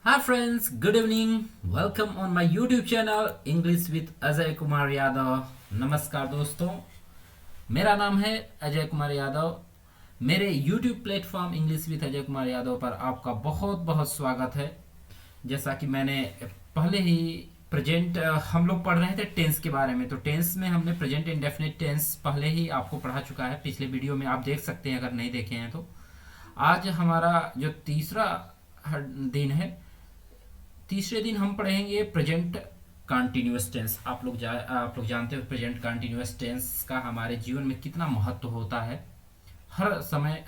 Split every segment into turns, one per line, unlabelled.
Hi friends, good evening. Welcome on my YouTube channel English with Ajay Kumar Yadav. नमस्कार दोस्तों, मेरा नाम है अजय कुमार यादव। मेरे YouTube platform English with Ajay Kumar Yadav पर आपका बहुत बहुत स्वागत है। जैसा कि मैंने पहले ही प्रेजेंट हम लोग पढ़ रहे थे टेंस के बारे में, तो टेंस में हमने प्रेजेंट इंडेफिनिट टेंस पहले ही आपको पढ़ा चुका है। पिछले वीडियो में आप देख सकते हैं अगर नहीं देखे हैं तो। आज हमारा जो तीसरा दिन है, तीसरे दिन हम पढ़ेंगे प्रेजेंट कंटिन्यूअस टेंस। आप लोग जानते हो प्रेजेंट कंटिन्यूअस टेंस का हमारे जीवन में कितना महत्व होता है। हर समय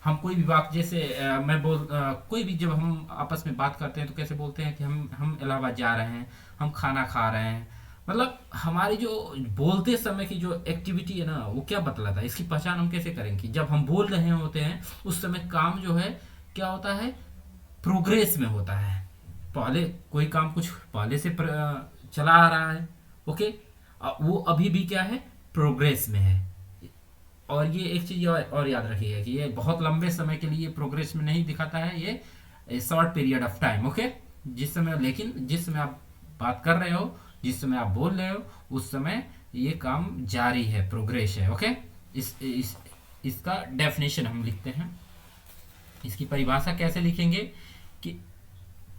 हम कोई भी बात, जैसे कोई भी, जब हम आपस में बात करते हैं तो कैसे बोलते हैं कि हम इलाहाबाद जा रहे हैं, हम खाना खा रहे हैं। मतलब हमारी जो बोलते समय की जो एक्टिविटी है ना, वो क्या बतलाता है, इसकी पहचान हम कैसे करेंगे। जब हम बोल रहे होते हैं उस समय काम जो है क्या होता है, प्रोग्रेस में होता है। पहले कोई काम कुछ पहले से चला आ रहा है, ओके, वो अभी भी क्या है, प्रोग्रेस में है। और ये एक चीज और याद रखिएगा कि ये बहुत लंबे समय के लिए प्रोग्रेस में नहीं दिखाता है, ये short period of time, okay. जिस समय आप बात कर रहे हो, जिस समय आप बोल रहे हो, उस समय ये काम जारी है, प्रोग्रेस है, ओके। इसका डेफिनेशन हम लिखते हैं। इसकी परिभाषा कैसे लिखेंगे कि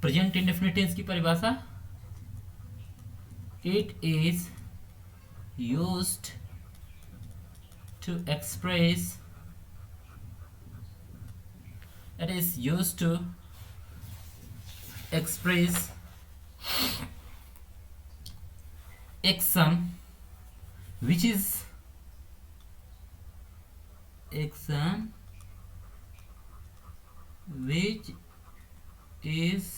प्रेजेंट इंडेफिनिट टेंस की परिभाषा, it is used to express it is used to express action which is action which is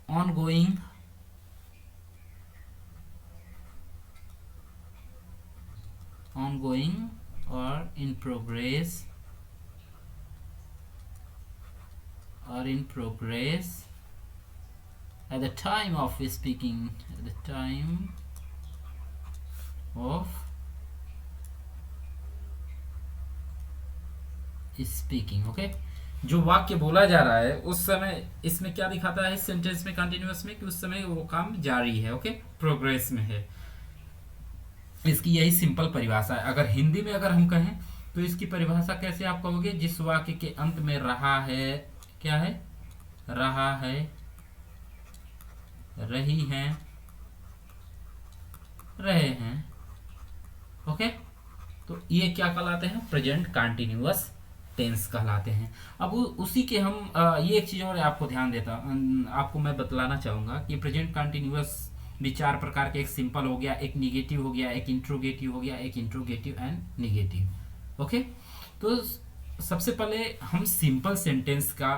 ongoing or in progress at the time of speaking, at the time of speaking, okay. जो वाक्य बोला जा रहा है उस समय इसमें क्या दिखाता है, इस सेंटेंस में, कंटिन्यूअस में, कि उस समय वो काम जारी है, ओके, प्रोग्रेस में है। इसकी यही सिंपल परिभाषा है। अगर हिंदी में अगर हम कहें तो इसकी परिभाषा कैसे आप कहोगे, जिस वाक्य के अंत में रहा है, क्या है, रहा है, रही हैं, रहे हैं, ओके, तो ये क्या कहलाते हैं, प्रेजेंट कंटिन्यूअस टेंस कहलाते हैं। अब उसी के हम ये एक चीज और आपको ध्यान देता, आपको मैं बतलाना चाहूंगा कि प्रेजेंट कंटिन्यूअस भी चार प्रकार के, एक सिंपल हो गया, एक निगेटिव हो गया, एक इंट्रोगेटिव हो गया, एक इंट्रोगेटिव एंड निगेटिव, ओके। तो सबसे पहले हम सिंपल सेंटेंस का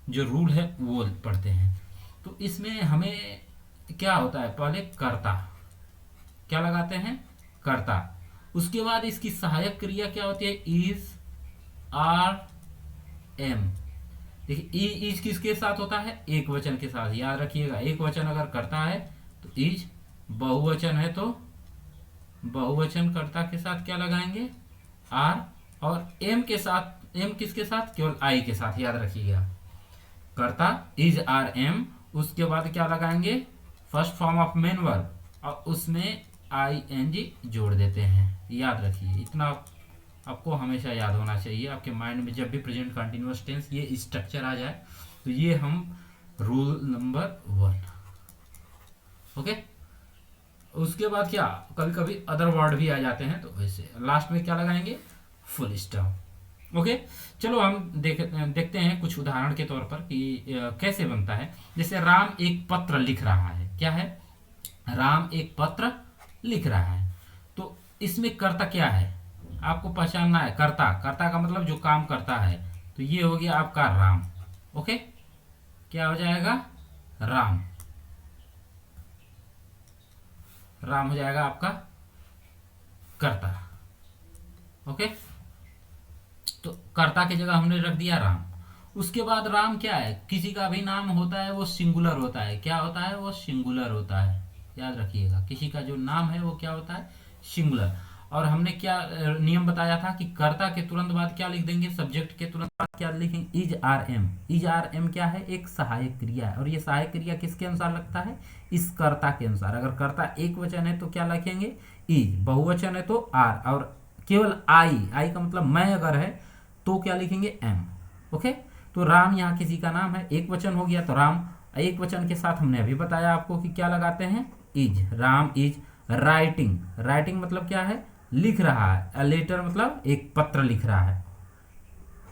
जो रूल है वो पढ़ते हैं। तो इसमें हमें क्या होता है, पहले कर्ता, क्या लगाते हैं, कर्ता। उसके बाद इसकी सहायक क्रिया क्या होती है, इज, आर, एम। देखिए इज किसके साथ होता है, एक वचन के साथ, याद रखिएगा। एक वचन अगर करता है तो इज, बहुवचन है तो बहुवचन कर्ता के साथ क्या लगाएंगे, आर, और एम के साथ, एम किसके साथ, केवल आई के साथ, याद रखिएगा। कर्ता इज, आर, एम, उसके बाद क्या लगाएंगे, first form of main verb, और उसमें आई एन जी जोड़ देते हैं। याद रखिए, इतना आपको हमेशा याद होना चाहिए आपके माइंड में। जब भी प्रेजेंट कंटिन्यूअस टेंस ये स्ट्रक्चर आ जाए तो ये हम रूल नंबर 1, ओके। उसके बाद क्या, कभी कभी अदर वर्ड भी आ जाते हैं, तो वैसे लास्ट में क्या लगाएंगे, फुल स्टॉप, ओके। चलो हम देखते हैं कुछ उदाहरण के तौर पर कि कैसे बनता है। जैसे राम एक पत्र लिख रहा है, क्या है, राम एक पत्र लिख रहा है। तो इसमें कर्ता क्या है, आपको पहचानना है। कर्ता, कर्ता का मतलब जो काम करता है, तो ये हो गया आपका राम, ओके। क्या हो जाएगा, राम, राम हो जाएगा आपका कर्ता, ओके। तो कर्ता की जगह हमने रख दिया राम। उसके बाद राम क्या है, किसी का भी नाम होता है वो सिंगुलर होता है, क्या होता है, वो सिंगुलर होता है, याद रखिएगा। किसी का जो नाम है वो क्या होता है, सिंगुलर। और हमने क्या नियम बताया था कि कर्ता के तुरंत बाद क्या लिख देंगे, सब्जेक्ट के तुरंत बाद क्या लिखेंगे, is are am. Is are am क्या है, एक सहायक क्रिया है, और ये सहायक क्रिया किसके अनुसार लगता है, इस कर्ता के अनुसार। अगर कर्ता एक वचन है तो क्या लिखेंगे, इज, बहुवचन है तो आर, और केवल आई, आई का मतलब मैं अगर है तो क्या लिखेंगे, एम। ओके, तो राम यहाँ किसी का नाम है, एक वचन हो गया तो राम। एक वचन के साथ हमने अभी बताया आपको कि क्या लगाते हैं, is, Ram is writing. Writing मतलब क्या है, लिख रहा है। अ लेटर मतलब एक पत्र लिख रहा है,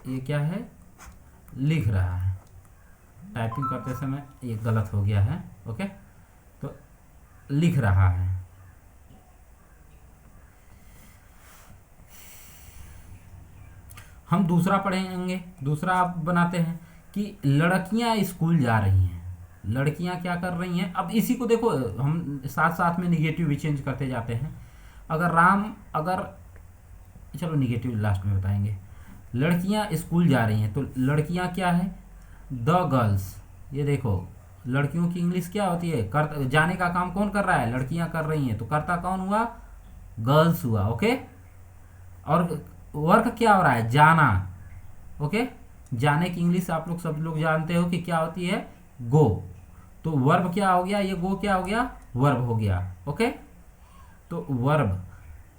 ये क्या है, लिख रहा है। टाइपिंग करते समय ये गलत हो गया है। ओके, तो लिख रहा है। हम दूसरा पढ़ेंगे, दूसरा आप बनाते हैं कि लड़कियां स्कूल जा रही हैं। लड़कियां क्या कर रही हैं, अब इसी को देखो हम साथ साथ में निगेटिव भी चेंज करते जाते हैं। अगर राम, अगर चलो निगेटिव लास्ट में बताएंगे। लड़कियां स्कूल जा रही हैं तो लड़कियां क्या है, द गर्ल्स। ये देखो लड़कियों की इंग्लिश क्या होती है, कर जाने का काम कौन कर रहा है, लड़कियां कर रही हैं, तो करता कौन हुआ, गर्ल्स हुआ। ओके, और वर्क क्या हो रहा है, जाना। ओके, जाने की इंग्लिश आप लोग सब लोग जानते हो कि क्या होती है, गो। तो वर्ब क्या हो गया, ये गो क्या हो गया, वर्ब हो गया। ओके, तो वर्ब।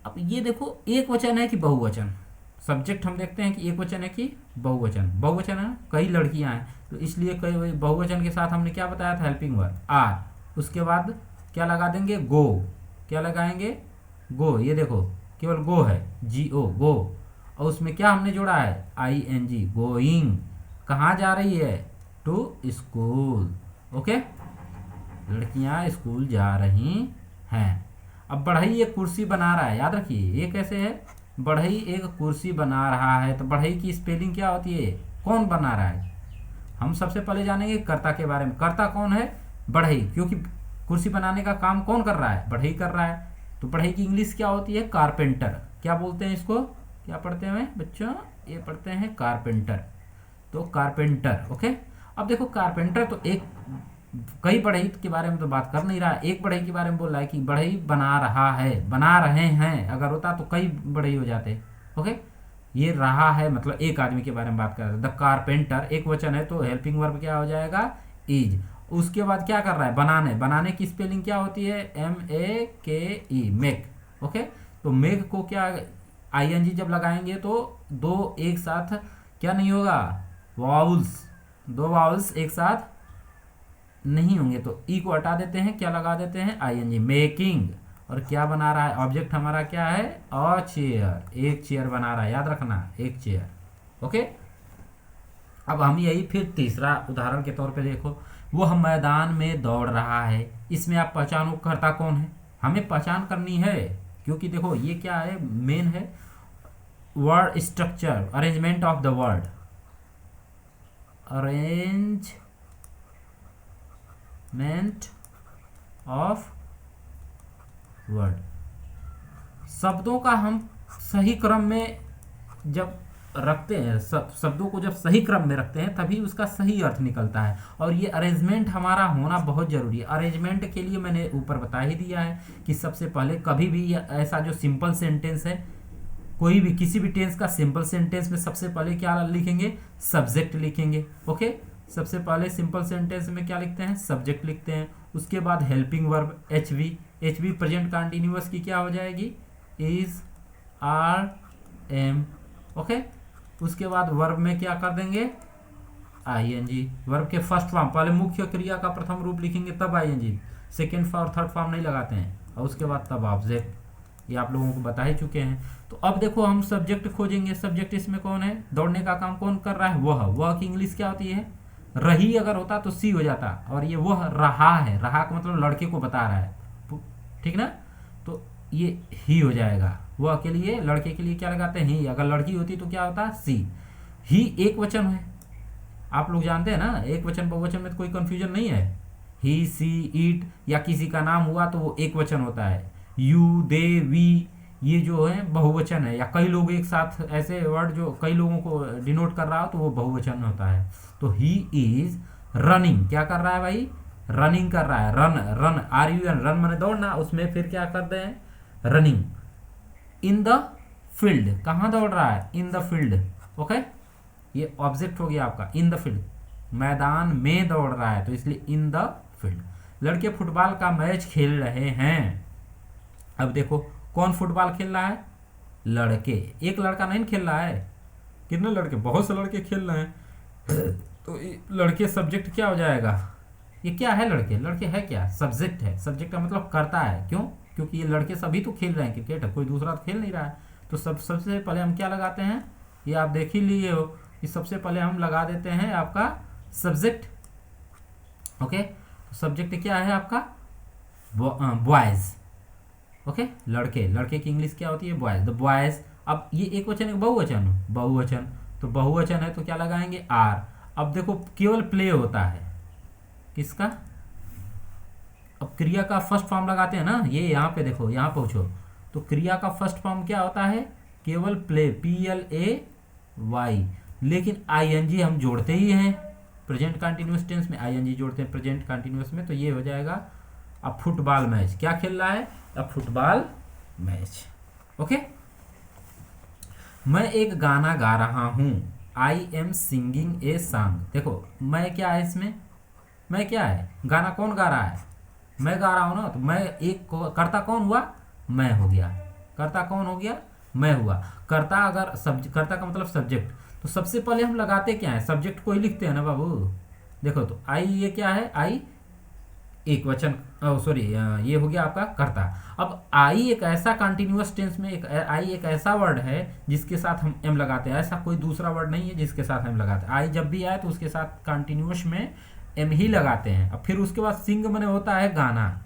अब ये देखो एक वचन है कि बहुवचन, सब्जेक्ट हम देखते हैं कि एक वचन है कि बहुवचन। बहुवचन है, कई लड़कियां हैं, तो इसलिए कई बहुवचन के साथ हमने क्या बताया था, हेल्पिंग वर्ब आर। उसके बाद क्या लगा देंगे, गो। क्या लगाएंगे, गो। ये देखो केवल गो है, जी ओ, गो। और उसमें क्या हमने जोड़ा है, आई एन जी, गोइंग। कहाँ जा रही है, टू स्कूल। ओके, लड़कियां स्कूल जा रही हैं। अब बढ़ई एक कुर्सी बना रहा है, याद रखिए ये कैसे है, बढ़ई एक कुर्सी बना रहा है। तो बढ़ई की स्पेलिंग क्या होती है, कौन बना रहा है। हम सबसे पहले जानेंगे कर्ता के बारे में। कर्ता कौन है, बढ़ई, क्योंकि कुर्सी बनाने का काम कौन कर रहा है, बढ़ई कर रहा है। तो बढ़ई की इंग्लिश क्या होती है, कारपेंटर। क्या बोलते हैं इसको, क्या पढ़ते हैं बच्चों, ये पढ़ते हैं कारपेंटर। तो कारपेंटर। ओके, अब देखो कारपेंटर तो एक, कई बढ़ई के बारे में तो बात कर नहीं रहा है, एक बढ़ई के बारे में बोल रहा है कि बढ़ई बना रहा है, बना रहे हैं। अगर होता तो कई बढ़ई हो जाते। ओके, ये रहा है मतलब एक आदमी के बारे में बात कर रहा है। द कारपेंटर एक वचन है तो हेल्पिंग वर्ब क्या हो जाएगा, इज। उसके बाद क्या कर रहा है, बनाने। बनाने की स्पेलिंग क्या होती है, एम ए के ई, मेक। ओके, तो मेक को क्या, आई एन जी जब लगाएंगे तो दो एक साथ क्या नहीं होगा, वाउल्स, दो वाउल्स एक साथ नहीं होंगे, तो ई को हटा देते हैं, क्या लगा देते हैं, आई एन जी, मेकिंग। और क्या बना रहा है, ऑब्जेक्ट हमारा क्या है, अ चेयर, एक चेयर बना रहा है, याद रखना, एक चेयर। ओके, अब हम यही फिर तीसरा उदाहरण के तौर पे देखो, वह मैदान में दौड़ रहा है। इसमें आप पहचानो करता कौन है, हमें पहचान करनी है, क्योंकि देखो ये क्या है, मेन है word structure, arrangement of the word, arrangement of word. शब्दों का हम सही क्रम में जब रखते हैं, शब्दों को जब सही क्रम में रखते हैं तभी उसका सही अर्थ निकलता है। और ये अरेंजमेंट हमारा होना बहुत जरूरी है। अरेंजमेंट के लिए मैंने ऊपर बता ही दिया है कि सबसे पहले कभी भी ऐसा जो सिंपल सेंटेंस है, कोई भी किसी भी टेंस का सिंपल सेंटेंस में सबसे पहले क्या लिखेंगे, सब्जेक्ट लिखेंगे। ओके, सबसे पहले सिंपल सेंटेंस में क्या लिखते हैं, सब्जेक्ट लिखते हैं। उसके बाद helping verb H we, H we present continuous की क्या हो जाएगी, इज, आर, एम। ओके, उसके बाद वर्ब में क्या कर देंगे, आई एन जी। वर्ब के फर्स्ट फॉर्म, पहले मुख्य क्रिया का प्रथम रूप लिखेंगे तब I N G, second form third form नहीं लगाते हैं। और उसके बाद तब ऑब्जेक्ट, ये आप लोगों को बता ही चुके हैं। तो अब देखो हम सब्जेक्ट खोजेंगे। सब्जेक्ट इसमें कौन है, दौड़ने का काम कौन कर रहा है, वह की इंग्लिश क्या होती है, रही। अगर होता तो सी हो जाता, और ये वह रहा है, रहा का मतलब लड़के को बता रहा है, ठीक ना। तो ये ही हो जाएगा, वह के लिए, लड़के के लिए क्या लगाते हैं, ही। अगर लड़की होती तो क्या होता, सी। ही एक वचन है, आप लोग जानते हैं ना, एक वचन बहुवचन में तो कोई कंफ्यूजन नहीं है। ही, सी, इट या किसी का नाम हुआ तो वो एक वचन होता है। यू, दे, वी, ये जो है बहुवचन है। या कई लोग एक साथ, ऐसे वर्ड जो कई लोगों को डिनोट कर रहा हो तो वो बहुवचन होता है। तो ही इज रनिंग, क्या कर रहा है भाई, रनिंग कर रहा है। Run, run, R U N, run मैंने दौड़ना, उसमें फिर क्या कर रहे हैं, रनिंग। इन द फील्ड, कहाँ दौड़ रहा है, इन द फील्ड, ओके, ये ऑब्जेक्ट हो गया आपका, इन द फील्ड, मैदान में दौड़ रहा है तो इसलिए इन द फील्ड। लड़के फुटबॉल का मैच खेल रहे हैं। अब देखो कौन फुटबॉल खेल रहा है, लड़के, एक लड़का नहीं खेल रहा है, कितने लड़के, बहुत से लड़के खेल रहे हैं। तो लड़के सब्जेक्ट क्या हो जाएगा, ये क्या है, लड़के, लड़के है क्या, सब्जेक्ट है, सब्जेक्ट का मतलब करता है, क्यों, क्योंकि ये लड़के सभी तो खेल रहे हैं क्रिकेट, कोई दूसरा तो खेल नहीं रहा है। तो सबसे पहले हम क्या लगाते हैं, ये आप देख ही लिए हो कि सबसे पहले हम लगा देते हैं आपका सब्जेक्ट, ओके। तो सब्जेक्ट क्या है आपका, बॉयज, ओके, लड़के, लड़के की इंग्लिश क्या होती है, बॉयज, द बॉयज। अब ये एक वचन है बहुवचन, बहुवचन, तो बहुवचन है तो क्या लगाएंगे, आर। अब देखो केवल प्ले होता है, किसका, अब क्रिया का फर्स्ट फॉर्म लगाते हैं ना, ये यहाँ पे देखो, यहाँ पूछो तो क्रिया का फर्स्ट फॉर्म क्या होता है, केवल प्ले, PLAY, लेकिन ING हम जोड़ते ही हैं, प्रेजेंट कंटिन्यूअस टेंस में ING जोड़ते हैं प्रेजेंट कंटिन्यूअस में, तो ये हो जाएगा अब फुटबॉल मैच, क्या खेल रहा है, अब फुटबॉल मैच, ओके। मैं एक गाना गा रहा हूँ, I am singing a song। देखो मैं क्या है इसमें, मैं क्या है, गाना कौन गा रहा है, मैं गा रहा हूँ ना, तो मैं एक कर्ता कौन हुआ, मैं हो गया, कर्ता कौन हो गया, मैं हुआ। कर्ता अगर कर्ता का मतलब सब्जेक्ट, तो सबसे पहले हम लगाते क्या है, सब्जेक्ट को ही लिखते हैं ना बाबू। देखो तो आई, ये क्या है, आई एक वचन, सॉरी ये हो गया आपका कर्ता। अब आई एक ऐसा कंटिन्यूअस टेंस में आई एक ऐसा वर्ड है जिसके साथ हम एम लगाते हैं, ऐसा कोई दूसरा वर्ड नहीं है जिसके साथ हम लगाते हैं। आई जब भी आए तो उसके साथ कंटिन्यूअस में एम ही लगाते हैं। अब फिर उसके बाद सिंग मैंने होता है गाना,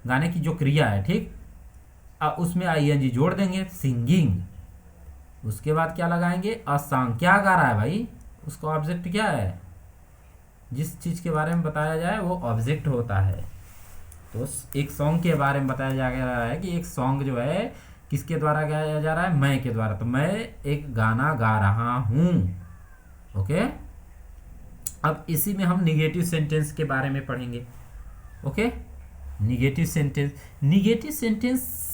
गाने की जो क्रिया है, ठीक, उसमें ING जोड़ देंगे, सिंगिंग। उसके बाद क्या लगाएंगे, अ सॉन्ग, क्या गा रहा है भाई, उसका ऑब्जेक्ट क्या है, जिस चीज़ के बारे में बताया जाए वो ऑब्जेक्ट होता है। तो एक सॉन्ग के बारे में बताया जा रहा है कि एक सॉन्ग जो है किसके द्वारा गाया जा रहा है, मैं के द्वारा, तो मैं एक गाना गा रहा हूँ, ओके। अब इसी में हम निगेटिव सेंटेंस के बारे में पढ़ेंगे, okay. Negative sentence, negative sentence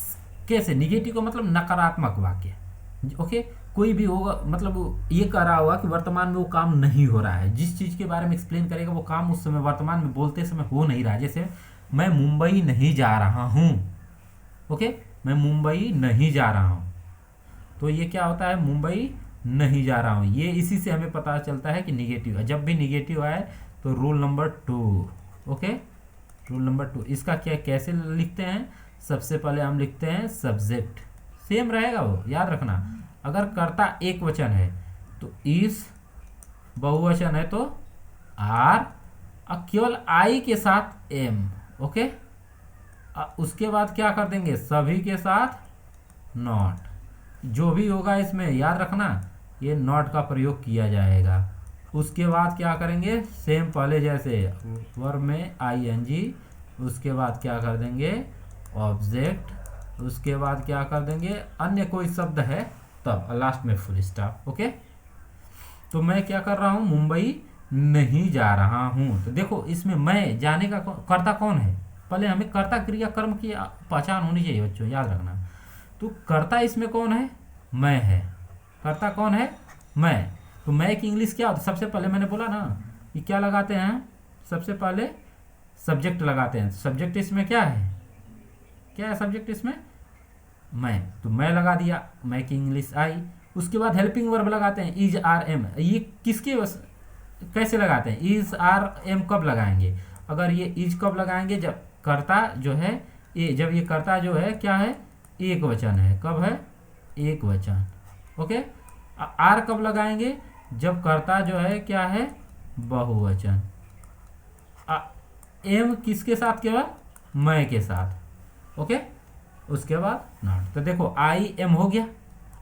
कैसे, निगेटिव का मतलब नकारात्मक वाक्य, ओके। कोई भी होगा, मतलब ये कह रहा होगा कि वर्तमान में वो काम नहीं हो रहा है, जिस चीज़ के बारे में एक्सप्लेन करेगा वो काम उस समय वर्तमान में बोलते समय हो नहीं रहा है। जैसे मैं मुंबई नहीं जा रहा हूँ, ओके, मैं मुंबई नहीं जा रहा हूँ, तो ये क्या होता है, मुंबई नहीं जा रहा हूँ। ये इसी से हमें पता चलता है कि निगेटिव है। जब भी निगेटिव आए तो rule number 2, okay, rule number 2, इसका क्या कैसे लिखते हैं, सबसे पहले हम लिखते हैं सब्जेक्ट, सेम रहेगा वो, याद रखना। अगर कर्ता एक वचन है तो इस, बहुवचन है तो आर, और केवल आई के साथ एम, ओके। उसके बाद क्या कर देंगे, सभी के साथ नॉट, जो भी होगा इसमें याद रखना ये नॉट का प्रयोग किया जाएगा। उसके बाद क्या करेंगे, सेम पहले जैसे वर्ब में ING, उसके बाद क्या कर देंगे ऑब्जेक्ट, उसके बाद क्या कर देंगे अन्य कोई शब्द है तब, लास्ट में फुल स्टॉप, ओके। तो मैं क्या कर रहा हूँ, मुंबई नहीं जा रहा हूँ। तो देखो इसमें मैं जाने का कर्ता कौन है, पहले हमें कर्ता क्रिया कर्म की पहचान होनी चाहिए बच्चों, याद रखना। तो कर्ता इसमें कौन है, मैं है, कर्ता कौन है, मैं। तो मैं की इंग्लिश क्या होता है, सबसे पहले मैंने बोला ना कि क्या लगाते हैं, सबसे पहले सब्जेक्ट लगाते हैं। सब्जेक्ट इसमें क्या है, क्या है सब्जेक्ट इसमें, मैं, तो मैं लगा दिया, मैं की इंग्लिश आई। उसके बाद हेल्पिंग वर्ब लगाते हैं, इज आर एम, ये किसके कैसे लगाते हैं, इज आर एम कब लगाएंगे, अगर ये इज कब लगाएंगे, जब कर्ता जो है ये, जब ये कर्ता जो है क्या है, एक वचन है, कब है, एक वचन, ओके। आर कब लगाएंगे, जब कर्ता जो है क्या है, बहुवचन। एम किसके साथ, केवल मैं के साथ, ओके। उसके बाद नॉट, तो देखो आई एम हो गया,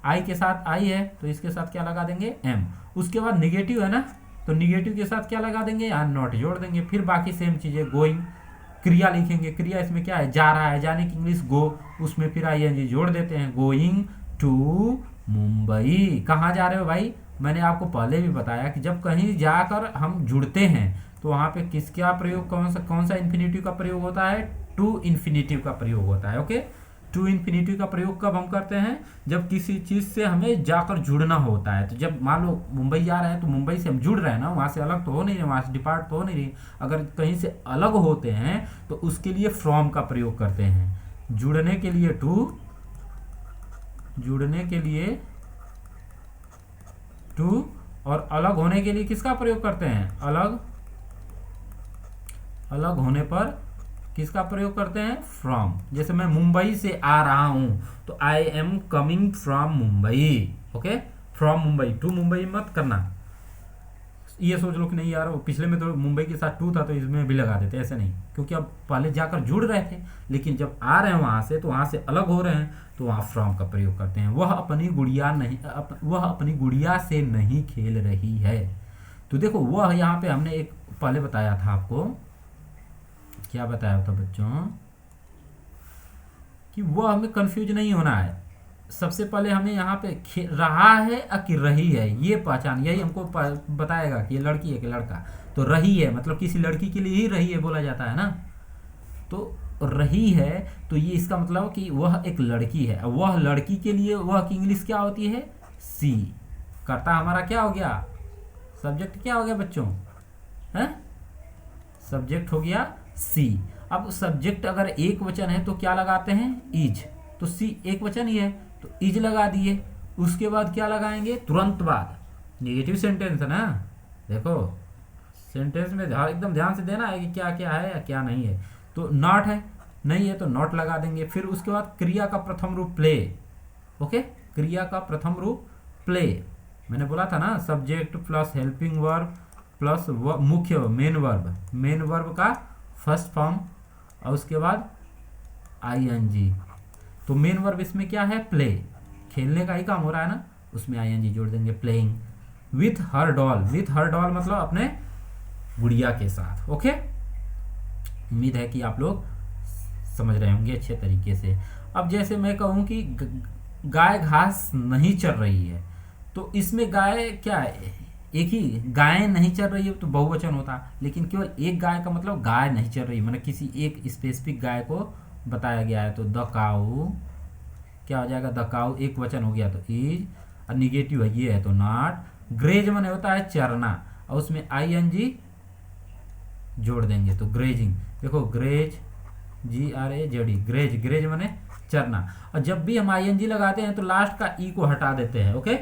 आई के साथ आई है तो इसके साथ क्या लगा देंगे, एम। उसके बाद निगेटिव है ना, तो निगेटिव के साथ क्या लगा देंगे, यहाँ नॉट जोड़ देंगे। फिर बाकी सेम चीज़ें, गोइंग, क्रिया लिखेंगे, क्रिया इसमें क्या है, जा रहा है, जाने की इंग्लिश गो, उसमें फिर ING जोड़ देते हैं, गोइंग टू मुंबई। कहाँ जा रहे हो भाई, मैंने आपको पहले भी बताया कि जब कहीं जाकर हम जुड़ते हैं तो वहाँ पे किसका प्रयोग, कौन सा इन्फिनेटिव का प्रयोग होता है, टू इन्फिनेटिव का प्रयोग होता है, ओके। टू इन्फिनिटी का प्रयोग कब हम करते हैं, जब किसी चीज़ से हमें जाकर जुड़ना होता है। तो जब मान लो मुंबई जा रहे हैं तो मुंबई से हम जुड़ रहे हैं ना, वहाँ से अलग तो हो नहीं रहे, वहाँ से डिपार्ट तो हो नहीं रही। अगर कहीं से अलग होते हैं तो उसके लिए फ्रॉम का प्रयोग करते हैं। जुड़ने के लिए टू, जुड़ने के लिए टू, और अलग होने के लिए किसका प्रयोग करते हैं, अलग, अलग होने पर किसका प्रयोग करते हैं, फ्रॉम। जैसे मैं मुंबई से आ रहा हूं तो I am coming from Mumbai. Okay, from Mumbai, to Mumbai मत करना। ये सोच लो कि नहीं यार पिछले में तो मुंबई के साथ टू था तो इसमें भी लगा देते, ऐसे नहीं, क्योंकि अब पहले जाकर जुड़ रहे थे, लेकिन जब आ रहे हैं वहां से तो वहां से अलग हो रहे हैं तो वहां फ्रॉम का प्रयोग करते हैं। वह अपनी गुड़िया नहीं, वह अपनी गुड़िया से नहीं खेल रही है। तो देखो वह यहाँ पे हमने एक पहले बताया था आपको, क्या बताया था बच्चों, कि वह हमें कंफ्यूज नहीं होना है। सबसे पहले हमें यहाँ पे रहा है कि रही है, ये पहचान, यही हमको बताएगा कि ये लड़की है कि लड़का। तो रही है मतलब किसी लड़की के लिए ही रही है बोला जाता है ना, तो रही है तो ये इसका मतलब कि वह एक लड़की है। वह लड़की के लिए वह की इंग्लिश क्या होती है, सी। कर्ता हमारा क्या हो गया, सब्जेक्ट क्या हो गया बच्चों, है सब्जेक्ट हो गया सी। अब सब्जेक्ट अगर एक वचन है तो क्या लगाते हैं, इज। तो सी एक वचन ही है तो इज लगा दिए। उसके बाद क्या लगाएंगे, तुरंत बाद नेगेटिव सेंटेंस है ना, देखो सेंटेंस में एकदम ध्यान से देना है कि क्या क्या है या क्या नहीं है। तो नॉट है, नहीं है तो नॉट लगा देंगे। फिर उसके बाद क्रिया का प्रथम रूप प्ले। ओके, क्रिया का प्रथम रूप प्ले, मैंने बोला था ना, subject plus helping verb plus मुख्य मेन वर्ब, मेन वर्ब का फर्स्ट फॉर्म, और उसके बाद आईएनजी। तो मेन वर्ब इसमें क्या है, प्ले, खेलने का ही काम हो रहा है ना, उसमें आईएनजी जोड़ देंगे, playing with her doll. With her doll मतलब अपने गुड़िया के साथ। ओके, उम्मीद है कि आप लोग समझ रहे होंगे अच्छे तरीके से। अब जैसे मैं कहूँ कि गाय घास नहीं चर रही है, तो इसमें गाय क्या है, एक ही गाय नहीं चल रही है तो बहुवचन होता, लेकिन केवल एक गाय का मतलब गाय नहीं चल रही, मतलब किसी एक स्पेसिफिक गाय को बताया गया है। तो द काऊ क्या हो जाएगा, द काऊ एक वचन हो गया तो इज, और निगेटिव है ये है तो नॉट। ग्रेज मने होता है चरना, और उसमें आईएनजी जोड़ देंगे तो ग्रेजिंग। देखो ग्रेज, GRAZD, ग्रेज, ग्रेज मने चरना। और जब भी हम आईएनजी लगाते हैं तो लास्ट का ई को हटा देते हैं। ओके,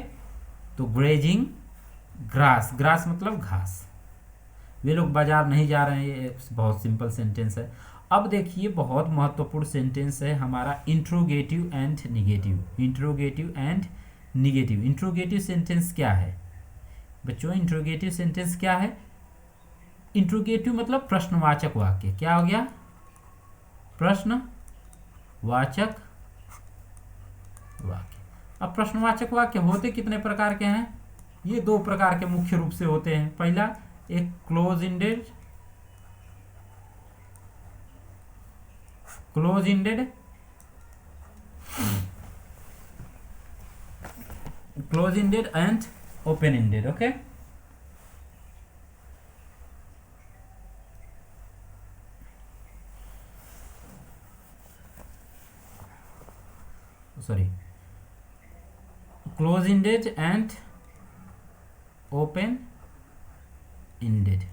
तो ग्रेजिंग ग्रास, ग्रास मतलब घास। वे लोग बाजार नहीं जा रहे हैं, ये बहुत सिंपल सेंटेंस है। अब देखिए बहुत महत्वपूर्ण सेंटेंस है हमारा interrogative and negative. Interrogative and negative, interrogative sentence क्या है बच्चों, इंट्रोगेटिव सेंटेंस क्या है, इंट्रोगेटिव मतलब प्रश्नवाचक वाक्य। क्या हो गया, प्रश्नवाचक वाक्य। अब प्रश्नवाचक वाक्य होते कितने प्रकार के हैं, ये दो प्रकार के मुख्य रूप से होते हैं। पहला एक close ended, close ended, close ended and open ended. Okay, sorry, close ended and open ended,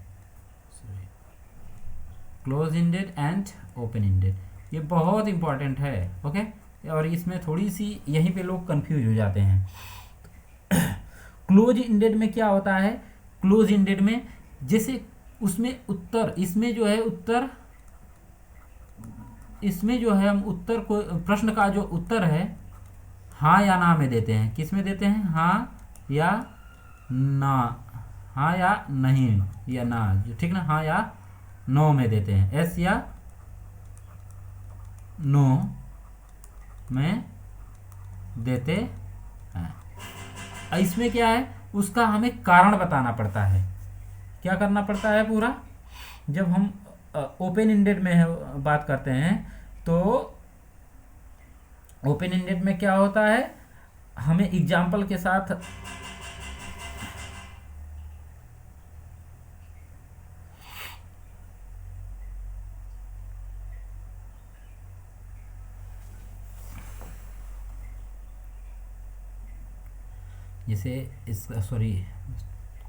close ended and open ended, ये बहुत इंपॉर्टेंट है। ओके, और इसमें थोड़ी सी यहीं पे लोग कंफ्यूज हो जाते हैं। क्लोज इंडेड में क्या होता है, क्लोज इंडेड में जैसे उसमें उत्तर, इसमें जो है उत्तर, इसमें जो है हम उत्तर को, प्रश्न का जो उत्तर है हाँ या ना में देते हैं। किस में देते हैं, हाँ या ना, हाँ या नहीं या ना, ठीक ना, हाँ या नो में देते हैं, एस या नो में देते हैं। इसमें क्या है, उसका हमें कारण बताना पड़ता है। क्या करना पड़ता है पूरा, जब हम ओपन इंडेड में बात करते हैं तो ओपन इंडेड में क्या होता है, हमें एग्जाम्पल के साथ जैसे इस सॉरी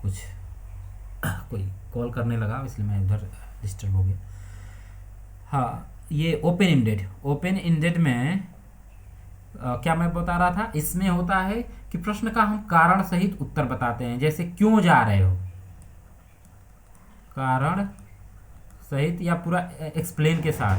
कुछ कोई कॉल करने लगा इसलिए मैं उधर डिस्टर्ब हो गया। हाँ, ये ओपन इंडेड में क्या मैं बता रहा था, इसमें होता है कि प्रश्न का हम कारण सहित उत्तर बताते हैं। जैसे क्यों जा रहे हो, कारण सहित या पूरा एक्सप्लेन के साथ।